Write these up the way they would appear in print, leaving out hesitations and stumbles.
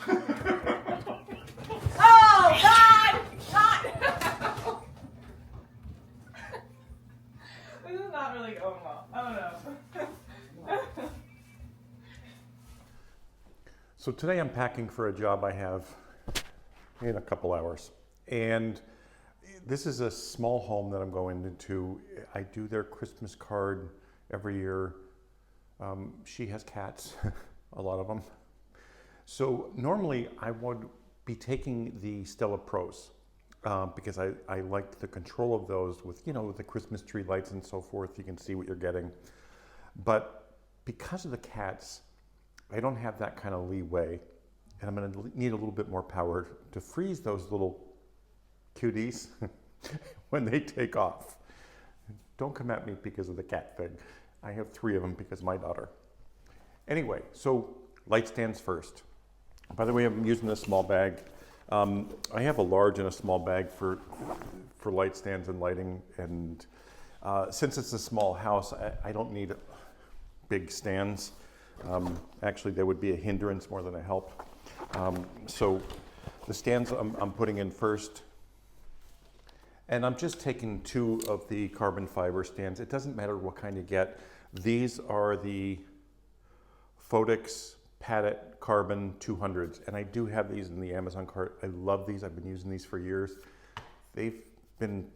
Oh, God! God! This is not really going well. I don't know. So today I'm packing for a job I have in a couple hours. And this is a small home that I'm going into. I do their Christmas card every year. She has cats, a lot of them. So normally I would be taking the Stella Pros because I like the control of those with, the Christmas tree lights and so forth. You can see what you're getting. But because of the cats, I don't have that kind of leeway. And I'm going to need a little bit more power to freeze those little cuties when they take off. Don't come at me because of the cat thing. I have 3 of them because of my daughter. Anyway, so light stands first. By the way, I'm using a small bag. I have a large and a small bag for light stands and lighting. And since it's a small house, I don't need big stands. Actually, they would be a hindrance more than a help. So the stands I'm putting in first. And I'm just taking 2 of the carbon fiber stands. It doesn't matter what kind you get. These are the Phottix Padet Carbon 200s. And I do have these in the Amazon cart. I love these. I've been using these for years. They've been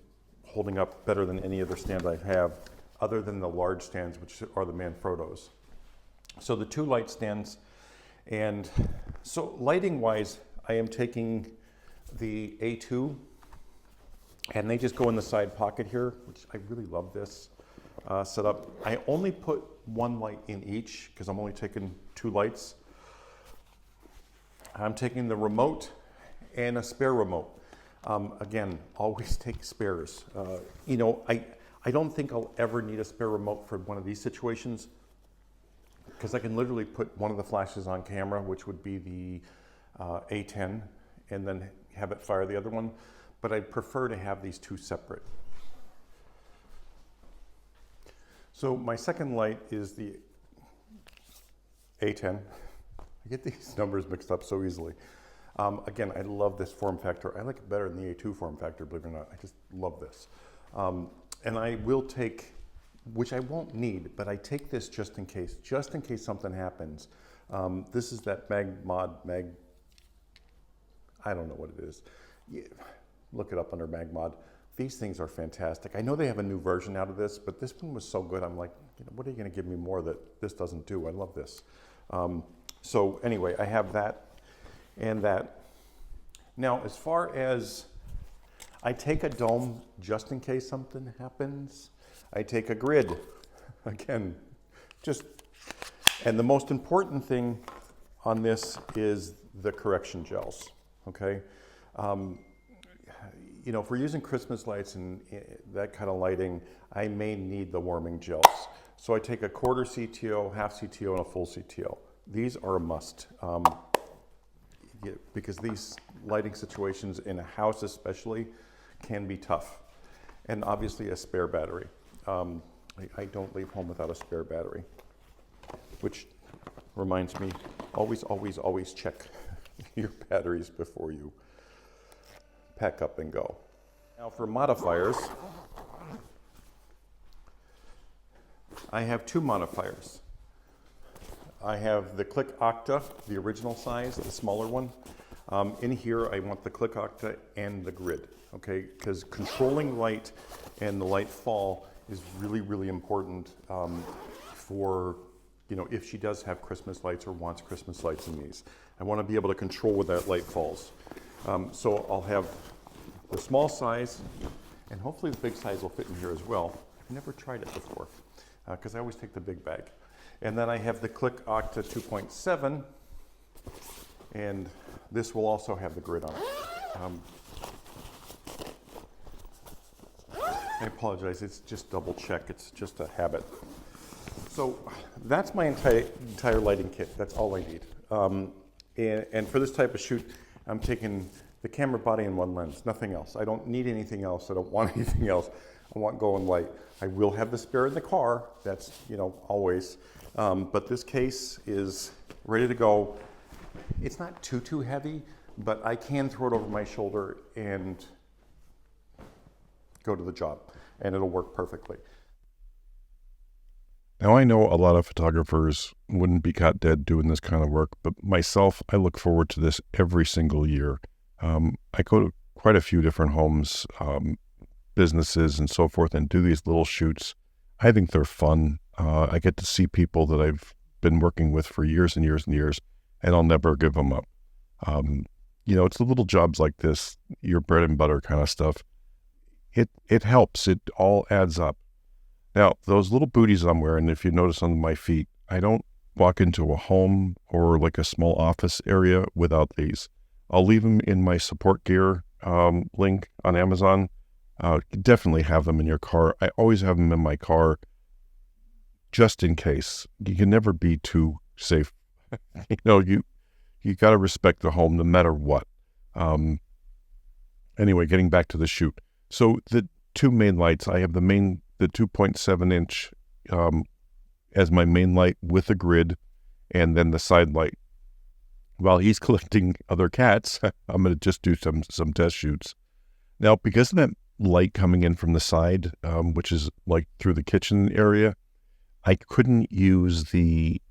holding up better than any other stand I have, other than the large stands, which are the Manfrottos. So the 2 light stands. And so lighting wise, I am taking the A2 and they just go in the side pocket here, which I really love this setup. I only put 1 light in each because I'm only taking 2 lights. I'm taking the remote and a spare remote. Again, always take spares. I don't think I'll ever need a spare remote for one of these situations because I can literally put one of the flashes on camera, which would be the A10, and then have it fire the other one. But I'd prefer to have these 2 separate. So my second light is the A10. I get these numbers mixed up so easily. Again, I love this form factor. I like it better than the A2 form factor, believe it or not. I just love this. And I will take, which I won't need, but I take this just in case something happens. This is that I don't know what it is. Yeah. Look it up under MagMod. These things are fantastic. I know they have a new version out of this, but this one was so good. I'm like, what are you going to give me more that this doesn't do? I love this. So anyway, I have that and that. Now, as far as I take a dome just in case something happens, I take a grid. Again, and the most important thing on this is the correction gels, okay? If we're using Christmas lights and that kind of lighting, I may need the warming gels. So I take a quarter CTO, half CTO, and a full CTO. These are a must because these lighting situations in a house especially can be tough. And obviously a spare battery. I don't leave home without a spare battery, which reminds me, always check your batteries before you pack up and go. Now for modifiers, I have 2 modifiers. I have the Click Octa, the original size, the smaller one. In here, I want the Click Octa and the grid, okay? Because controlling light and the light fall is really, really important for, if she does have Christmas lights or wants Christmas lights in these. I want to be able to control where that light falls. So I'll have the small size, and hopefully the big size will fit in here as well. I've never tried it before, because I always take the big bag. And then I have the Click Octa 2.7, and this will also have the grid on it. I apologize, it's just double check, it's just a habit. So that's my entire lighting kit, that's all I need. And for this type of shoot, I'm taking the camera body and 1 lens, nothing else. I don't need anything else. I don't want anything else. I want going light. I will have the spare in the car. That's, always. But this case is ready to go. It's not too heavy, but I can throw it over my shoulder and go to the job, and it'll work perfectly. Now, I know a lot of photographers wouldn't be caught dead doing this kind of work, but myself, I look forward to this every single year. I go to quite a few different homes, businesses and so forth, and do these little shoots. I think they're fun. I get to see people that I've been working with for years and years and years, and I'll never give them up. It's the little jobs like this, your bread and butter kind of stuff. It helps. It all adds up. Now, those little booties I'm wearing, if you notice on my feet, I don't walk into a home or like a small office area without these. I'll leave them in my support gear link on Amazon. Definitely have them in your car. I always have them in my car just in case. You can never be too safe. You got to respect the home no matter what. Anyway, getting back to the shoot. So the two main lights, I have the 2.7 inch as my main light with a grid, and then the side light. While he's collecting other cats, I'm going to just do some test shoots. Now, because of that light coming in from the side, which is like through the kitchen area, I couldn't use the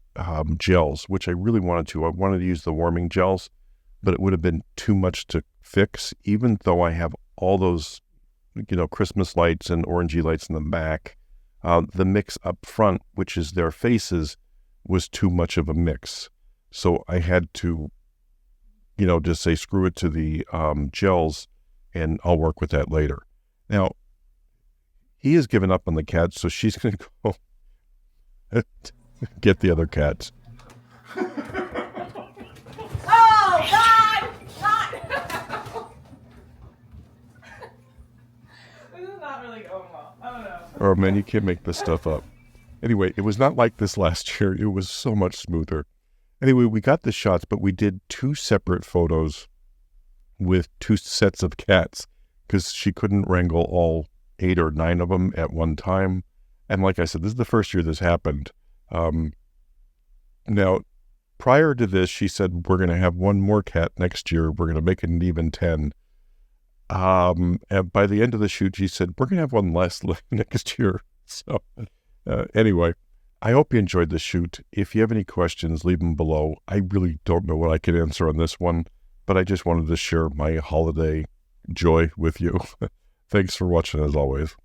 gels, which I really wanted to. I wanted to use the warming gels, but it would have been too much to fix, even though I have all those Christmas lights and orangey lights in the back. The mix up front, which is their faces, was too much of a mix. So I had to, just say, screw it to the gels, and I'll work with that later. Now, he has given up on the cats, so she's going to go get the other cats. Oh, God! Not! This is not really going well. I don't know. Oh, man, you can't make this stuff up. Anyway, it was not like this last year. It was so much smoother. Anyway, we got the shots, but we did two separate photos with two sets of cats because she couldn't wrangle all 8 or 9 of them at one time. And like I said, this is the first year this happened. Now, prior to this, she said, we're going to have one more cat next year. We're going to make it an even 10. And by the end of the shoot, she said, we're going to have one less next year. So anyway, I hope you enjoyed the shoot. If you have any questions, leave them below. I really don't know what I can answer on this one, but I just wanted to share my holiday joy with you. Thanks for watching as always.